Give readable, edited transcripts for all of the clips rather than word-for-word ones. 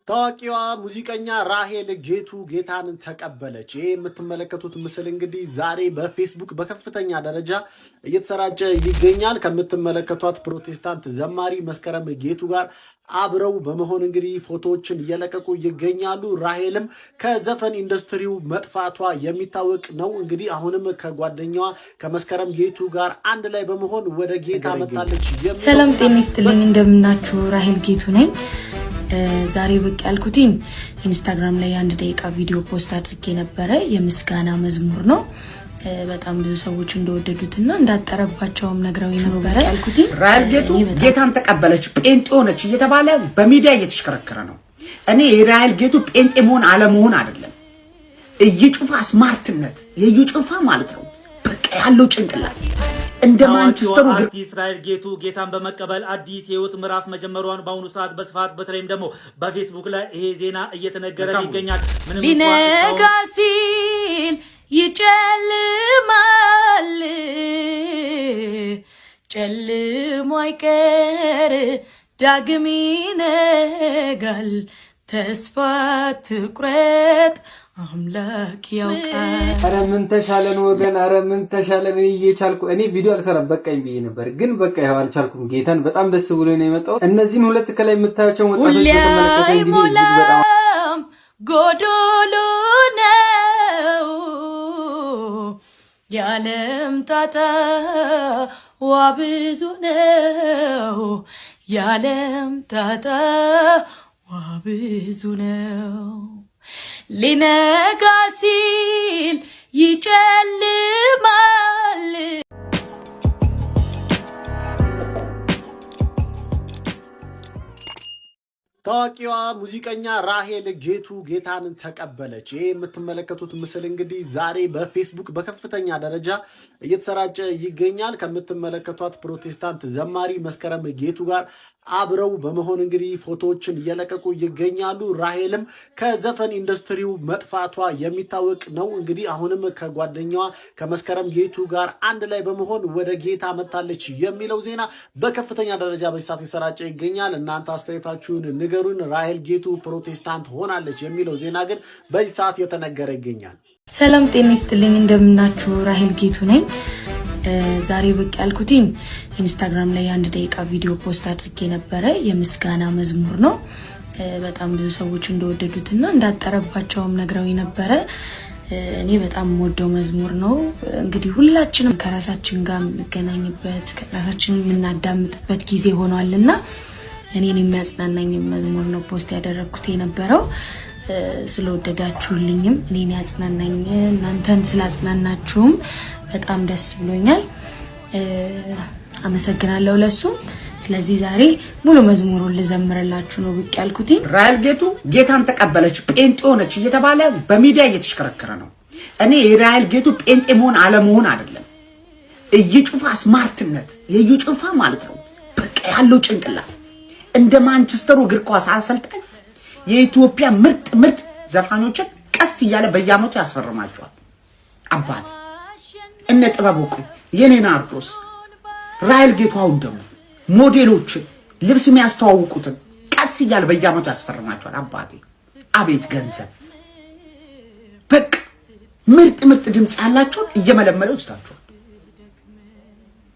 ታዋቂዋ ሙዚቀኛ ራሄል ጌቱ ጌታንን ተቀበለች። ይህ የምትመለከቱት ምስል እንግዲህ ዛሬ በፌስቡክ በከፍተኛ ደረጃ እየተሰራጨ ይገኛል። ከምትመለከቷት ፕሮቴስታንት ዘማሪ መስከረም ጌቱ ጋር አብረው በመሆን እንግዲህ ፎቶዎችን እየለቀቁ ይገኛሉ። ራሄልም ከዘፈን ኢንዱስትሪው መጥፋቷ የሚታወቅ ነው። እንግዲህ አሁንም ከጓደኛዋ ከመስከረም ጌቱ ጋር አንድ ላይ በመሆን ወደ ጌታ መጣለች። ሰላም ጤና ይስጥልኝ፣ እንደምናችሁ ራሄል ጌቱ ነኝ። ዛሬ ብቅ ያልኩትኝ ኢንስታግራም ላይ አንድ ደቂቃ ቪዲዮ ፖስት አድርጌ ነበረ። የምስጋና መዝሙር ነው። በጣም ብዙ ሰዎች እንደወደዱትና እንዳጠረባቸውም ነግረውኝ ነበረ። ያልኩትኝ ራሄል ጌቱ ጌታን ተቀበለች፣ ጴንጤ ሆነች እየተባለ በሚዲያ እየተሽከረከረ ነው። እኔ የራሄል ጌቱ ጴንጤ መሆን አለመሆን አይደለም፣ እየጩፋ ስማርትነት የዩጩፋ ማለት ነው። በቃ ያለው ጭንቅላት እንደ ማንቸስተሩ አርቲስት ራሄል ጌቱ ጌታን በመቀበል አዲስ የህይወት ምዕራፍ መጀመሯን በአሁኑ ሰዓት በስፋት በተለይም ደግሞ በፌስቡክ ላይ ይሄ ዜና እየተነገረ ይገኛል። ሊነጋ ሲል ይጨልማል፣ ጨልሞ አይቀር ዳግም ይነጋል፣ ተስፋ ትቁረጥ አምላክ ያውቃል። አረ ምን ተሻለን ወገን፣ አረ ምን ተሻለን እየቻልኩ እኔ ቪዲዮ አልሰራም በቃኝ ብዬ ነበር፣ ግን በቃ ይኸው አልቻልኩም። ጌታን በጣም ደስ ብሎ ነው የመጣው። እነዚህን ሁለት ከላይ የምታያቸው ወጣቶች ተመለከተ እንግዲህ በጣም ጎዶሎ ነው ያለም ጣጣ ዋብዙ ነው፣ ያለም ጣጣ ዋብዙ ነው። ሊነጋ ሲል ይጨልማል። ታዋቂዋ ሙዚቀኛ ራሄል ጌቱ ጌታንን ተቀበለች። ይህ የምትመለከቱት ምስል እንግዲህ ዛሬ በፌስቡክ በከፍተኛ ደረጃ እየተሰራጨ ይገኛል። ከምትመለከቷት ፕሮቴስታንት ዘማሪ መስከረም ጌቱ ጋር አብረው በመሆን እንግዲህ ፎቶዎችን እየለቀቁ ይገኛሉ። ራሄልም ከዘፈን ኢንዱስትሪው መጥፋቷ የሚታወቅ ነው። እንግዲህ አሁንም ከጓደኛዋ ከመስከረም ጌቱ ጋር አንድ ላይ በመሆን ወደ ጌታ መጣለች የሚለው ዜና በከፍተኛ ደረጃ በሰዓት እየተሰራጨ ይገኛል። እናንተ አስተያየታችሁን ንገሩን። ራሄል ጌቱ ፕሮቴስታንት ሆናለች የሚለው ዜና ግን በዚህ ሰዓት እየተነገረ ይገኛል። ሰላም ጤና ይስጥልኝ፣ እንደምናችሁ ራሄል ጌቱ ነኝ። ዛሬ ብቅ ያልኩትኝ ኢንስታግራም ላይ አንድ ደቂቃ ቪዲዮ ፖስት አድርጌ ነበረ። የምስጋና መዝሙር ነው። በጣም ብዙ ሰዎች እንደወደዱትና እንዳጠረባቸውም ነግረውኝ ነበረ። እኔ በጣም የምወደው መዝሙር ነው። እንግዲህ ሁላችንም ከራሳችን ጋር የምንገናኝበት ከራሳችን የምናዳምጥበት ጊዜ ሆኗልና እኔን የሚያጽናናኝ መዝሙር ነው ፖስት ያደረኩት የነበረው። ስለወደዳችሁልኝም እኔን ያጽናናኝ እናንተን ስላጽናናችሁም በጣም ደስ ብሎኛል። አመሰግናለሁ ለሱ። ስለዚህ ዛሬ ሙሉ መዝሙሩን ልዘምርላችሁ ነው ብቅ ያልኩት። ራሄል ጌቱ ጌታን ተቀበለች፣ ጴንጤ ሆነች እየተባለ በሚዲያ እየተሽከረከረ ነው። እኔ የራሄል ጌቱ ጴንጤ መሆን አለመሆን አይደለም፣ እየጩፋ ስማርትነት የዩጩፋ ማለት ነው። በቃ ያለው ጭንቅላት እንደ ማንቸስተሩ እግር ኳስ አሰልጣኝ የኢትዮጵያ ምርጥ ምርጥ ዘፋኞችን ቀስ እያለ በየአመቱ ያስፈርማቸዋል። አባት እነ ጥበብ ወርቁ፣ የኔና አርዶስ፣ ራሄል ጌቱ አሁን ደግሞ ሞዴሎችን ልብስ የሚያስተዋውቁትን ቀስ እያለ በየአመቱ ያስፈርማቸዋል። አባቴ አቤት ገንዘብ! በቃ ምርጥ ምርጥ ድምጽ ያላቸውን እየመለመለ ወስዳቸዋል።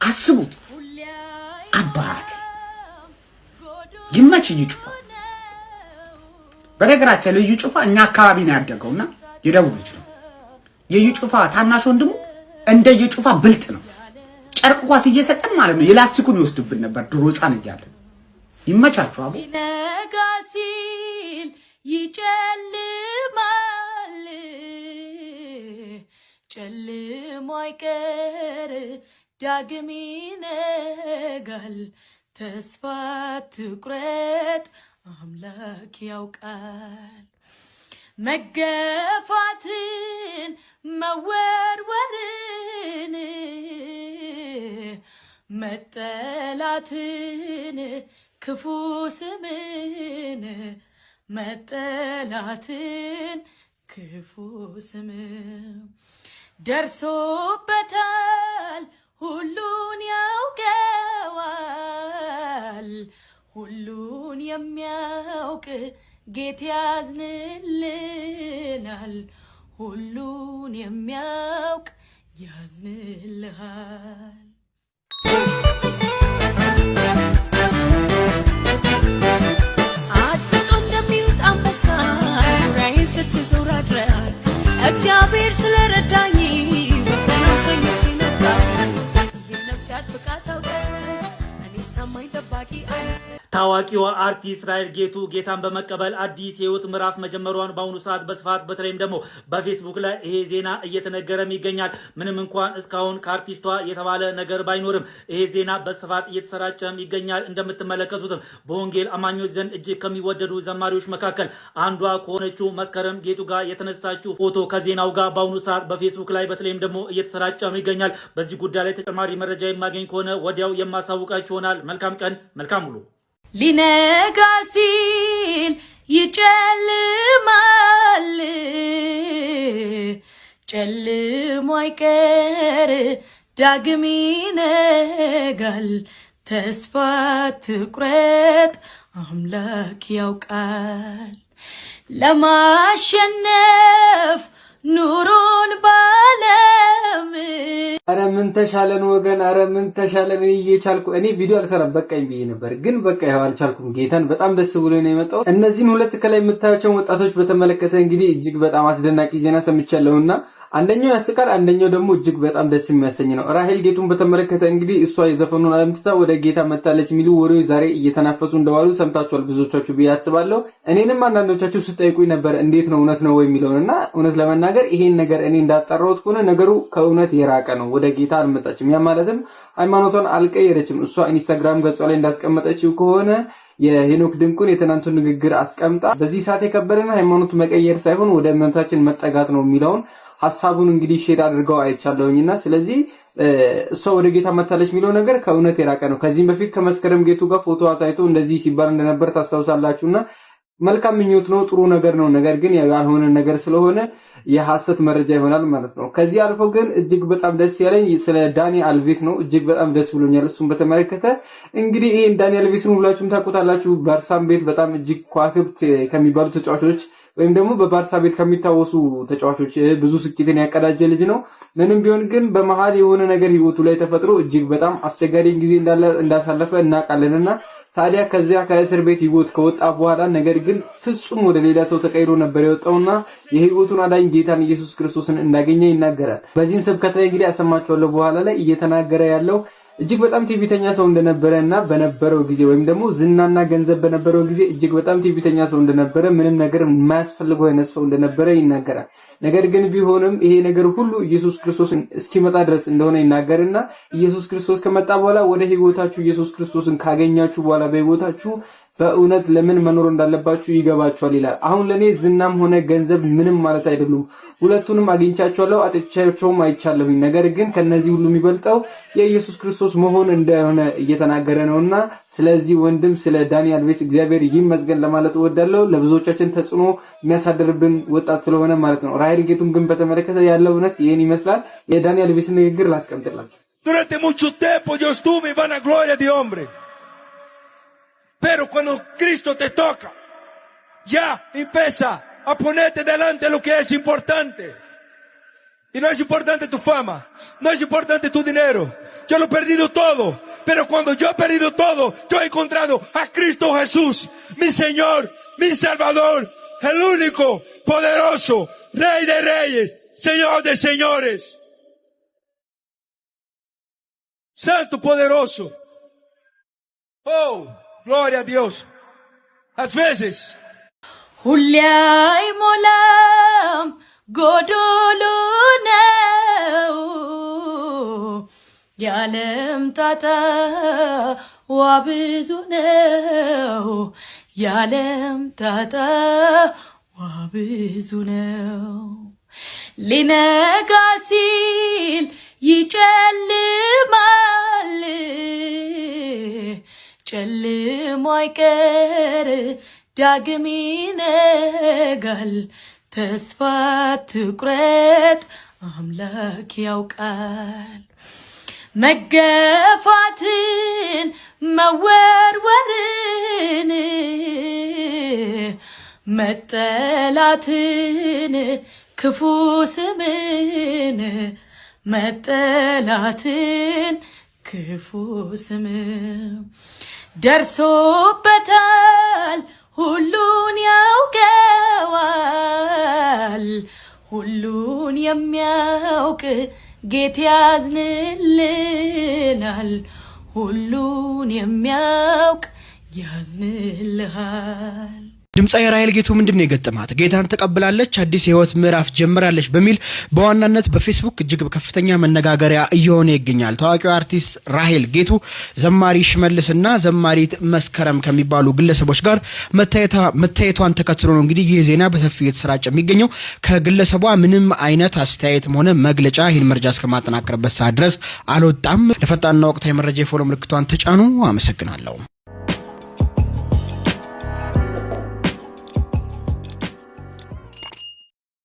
አስቡት አባቴ ይመች ይጩፋ። በነገራችን ላይ ይጩፋ እኛ አካባቢ ነው ያደገውና የደቡብ ልጅ ነው። የይጩፋ ታናሽ ወንድሙ እንደ ይጩፋ ብልጥ ነው። ጨርቅ ኳስ እየሰጠን ማለት ነው የላስቲኩን ይወስድብን ነበር ድሮ ሕፃን እያለን። ይመቻችሁ አቡ። ሊነጋ ሲል ይጨልማል፣ ጨልሞ አይቀር ዳግም ይነጋል፣ ተስፋ ትቁረጥ አምላክ ያውቃል። መገፋትን መወርወርን መጠላትን ክፉ ስምን መጠላትን ክፉ ስም ደርሶበታል ሁሉን ያውቀዋል ሁሉን የሚያውቅ ጌታ ያዝንልናል ሁሉን የሚያውቅ ያዝንልሃል አጥቶ እንደሚውጥ አንበሳ ዙሪያዬን ስትዞር አድረሃል እግዚአብሔር ስለረዳኝ በሰላም ተኝቼ ነበር የነፍሳት ብቃት አውቃለች እኔስ ታማኝ ጠባቂ አለ ታዋቂዋ አርቲስት ራሄል ጌቱ ጌታን በመቀበል አዲስ የህይወት ምዕራፍ መጀመሯን በአሁኑ ሰዓት በስፋት በተለይም ደግሞ በፌስቡክ ላይ ይሄ ዜና እየተነገረም ይገኛል። ምንም እንኳን እስካሁን ከአርቲስቷ የተባለ ነገር ባይኖርም ይሄ ዜና በስፋት እየተሰራጨም ይገኛል። እንደምትመለከቱትም በወንጌል አማኞች ዘንድ እጅግ ከሚወደዱ ዘማሪዎች መካከል አንዷ ከሆነችው መስከረም ጌቱ ጋር የተነሳችው ፎቶ ከዜናው ጋር በአሁኑ ሰዓት በፌስቡክ ላይ በተለይም ደግሞ እየተሰራጨም ይገኛል። በዚህ ጉዳይ ላይ ተጨማሪ መረጃ የማገኝ ከሆነ ወዲያው የማሳውቃችሁ ይሆናል። መልካም ቀን፣ መልካም ውሎ። ሊነጋ ሲል ይጨልማል ጨልሞ አይቀር ዳግም ይነጋል ተስፋ ትቁረጥ አምላክ ያውቃል ለማሸነፍ ኑሮን ባለም አረ ምን ተሻለን ወገን አረ ምን ተሻለን እየቻልኩ እኔ ቪዲዮ አልሰራም በቃኝ ብዬ ነበር ግን በቃ ይኸው አልቻልኩም ጌታን በጣም ደስ ብሎኝ ነው የመጣው እነዚህን ሁለት ከላይ የምታዩቸው ወጣቶች በተመለከተ እንግዲህ እጅግ በጣም አስደናቂ ዜና ሰምቻለሁና አንደኛው ያስቃል አንደኛው ደግሞ እጅግ በጣም ደስ የሚያሰኝ ነው ራሄል ጌቱን በተመለከተ እንግዲህ እሷ የዘፈኑን አለምትታ ወደ ጌታ መጣለች ሚሉ ወሬዎች ዛሬ እየተናፈሱ እንደዋሉ ሰምታችኋል ብዙዎቻችሁ ቢያስባለሁ እኔንም አንዳንዶቻችሁ ስጠይቁኝ ነበር እንዴት ነው እውነት ነው ወይ የሚለውና እውነት ለመናገር ይሄን ነገር እኔ እንዳጣራሁት ከሆነ ነገሩ ከእውነት የራቀ ነው ወደ ጌታ አልመጣችም ያ ማለትም ሃይማኖቷን አልቀየረችም እሷ ኢንስታግራም ገጿ ላይ እንዳስቀመጠችው ከሆነ የሄኖክ ድንቁን የትናንቱን ንግግር አስቀምጣ በዚህ ሰዓት የከበረና ሃይማኖት መቀየር ሳይሆን ወደ እምነታችን መጠጋት ነው የሚለውን ሐሳቡን እንግዲህ ሼር አድርገው አይቻለሁኝና ስለዚህ እሷ ወደ ጌታ መጣለች የሚለው ነገር ከእውነት የራቀ ነው ከዚህም በፊት ከመስከረም ጌቱ ጋር ፎቶ አታይቶ እንደዚህ ሲባል እንደነበር ታስታውሳላችሁና መልካም ምኞት ነው ጥሩ ነገር ነው ነገር ግን ያልሆነ ነገር ስለሆነ የሐሰት መረጃ ይሆናል ማለት ነው ከዚህ አልፎ ግን እጅግ በጣም ደስ ያለኝ ስለ ዳኒ አልቬስ ነው እጅግ በጣም ደስ ብሎኛል እሱን በተመለከተ እንግዲህ ይሄን ዳኒ አልቬስን ሁላችሁም ታውቁታላችሁ ባርሳም ቤት በጣም እጅግ ኳክብት ከሚባሉ ተጫዋቾች ወይም ደግሞ በባርሳ ቤት ከሚታወሱ ተጫዋቾች ብዙ ስኬትን ያቀዳጀ ልጅ ነው ምንም ቢሆን ግን በመሃል የሆነ ነገር ህይወቱ ላይ ተፈጥሮ እጅግ በጣም አስቸጋሪ ጊዜ እንዳሳለፈ እናውቃለንና ታዲያ ከዚያ ከእስር ቤት ህይወት ከወጣ በኋላ ነገር ግን ፍጹም ወደ ሌላ ሰው ተቀይሮ ነበር የወጣውና የህይወቱን አዳኝ ጌታን ኢየሱስ ክርስቶስን እንዳገኘ ይናገራል በዚህም ስብከት ላይ እንግዲህ አሰማችኋለሁ በኋላ ላይ እየተናገረ ያለው እጅግ በጣም ቲቪተኛ ሰው እንደነበረና በነበረው ጊዜ ወይም ደግሞ ዝናና ገንዘብ በነበረው ጊዜ እጅግ በጣም ቲቪተኛ ሰው እንደነበረ ምንም ነገር የማያስፈልገው አይነት ሰው እንደነበረ ይናገራል ነገር ግን ቢሆንም ይሄ ነገር ሁሉ ኢየሱስ ክርስቶስን እስኪመጣ ድረስ እንደሆነ ይናገርና ኢየሱስ ክርስቶስ ከመጣ በኋላ ወደ ህይወታችሁ ኢየሱስ ክርስቶስን ካገኛችሁ በኋላ በህይወታችሁ በእውነት ለምን መኖር እንዳለባችሁ ይገባችኋል ይላል አሁን ለኔ ዝናም ሆነ ገንዘብ ምንም ማለት አይደሉም ሁለቱንም አግኝቻቸዋለሁ አጥቻቸውም አይቻለሁኝ ነገር ግን ከነዚህ ሁሉ የሚበልጠው የኢየሱስ ክርስቶስ መሆን እንደሆነ እየተናገረ ነውና ስለዚህ ወንድም ስለ ዳኒ አልቬስ እግዚአብሔር ይመስገን ለማለት እወዳለሁ ለብዙዎቻችን ተጽዕኖ የሚያሳድርብን ወጣት ስለሆነ ማለት ነው ራሄል ጌቱን ግን በተመለከተ ያለው እውነት ይሄን ይመስላል የዳኒ አልቬስ ንግግር ላስቀምጥላችሁ Durante mucho tiempo yo estuve en vanagloria de hombre. Pero cuando Cristo te toca, ya empieza a ponerte delante lo que es importante. Y no es importante tu fama, no es importante tu dinero. Yo lo he perdido todo, pero cuando yo he perdido todo, yo he encontrado a Cristo Jesús, mi Señor, mi Salvador, el único, poderoso, Rey de Reyes, Señor de Señores. Santo poderoso. Oh, gloria a Dios. A veces. ሁሌ አይሞላም ጎዶሎ ነው የዓለም ጣጣዋ ብዙ ነው የዓለም ጣጣዋ ብዙ ነው ሊነጋ ሲል ይጨልማል ጨልሞ አይቀር ዳግም ይነጋል ተስፋ ትቁረጥ አምላክ ያውቃል መገፋትን መወርወርን መጠላትን ክፉ ስምን መጠላትን ክፉ ስም ደርሶበታል ሁሉን ያውቀዋል ሁሉን የሚያውቅ ጌታ ያዝንልናል ሁሉን የሚያውቅ ያዝንልሃል። ድምጻዊ ራሄል ጌቱ ምንድነው የገጠማት? ጌታን ተቀብላለች፣ አዲስ የህይወት ምዕራፍ ጀምራለች በሚል በዋናነት በፌስቡክ እጅግ ከፍተኛ መነጋገሪያ እየሆነ ይገኛል። ታዋቂው አርቲስት ራሄል ጌቱ ዘማሪ ሽመልስና ዘማሪት መስከረም ከሚባሉ ግለሰቦች ጋር መታየቷን ተከትሎ ነው እንግዲህ ይህ ዜና በሰፊው የተሰራጨ የሚገኘው። ከግለሰቧ ምንም አይነት አስተያየትም ሆነ መግለጫ ይህን መረጃ እስከማጠናቀርበት ሰዓት ድረስ አልወጣም። ለፈጣንና ወቅታዊ መረጃ የፎሎ ምልክቷን ተጫኑ። አመሰግናለሁ።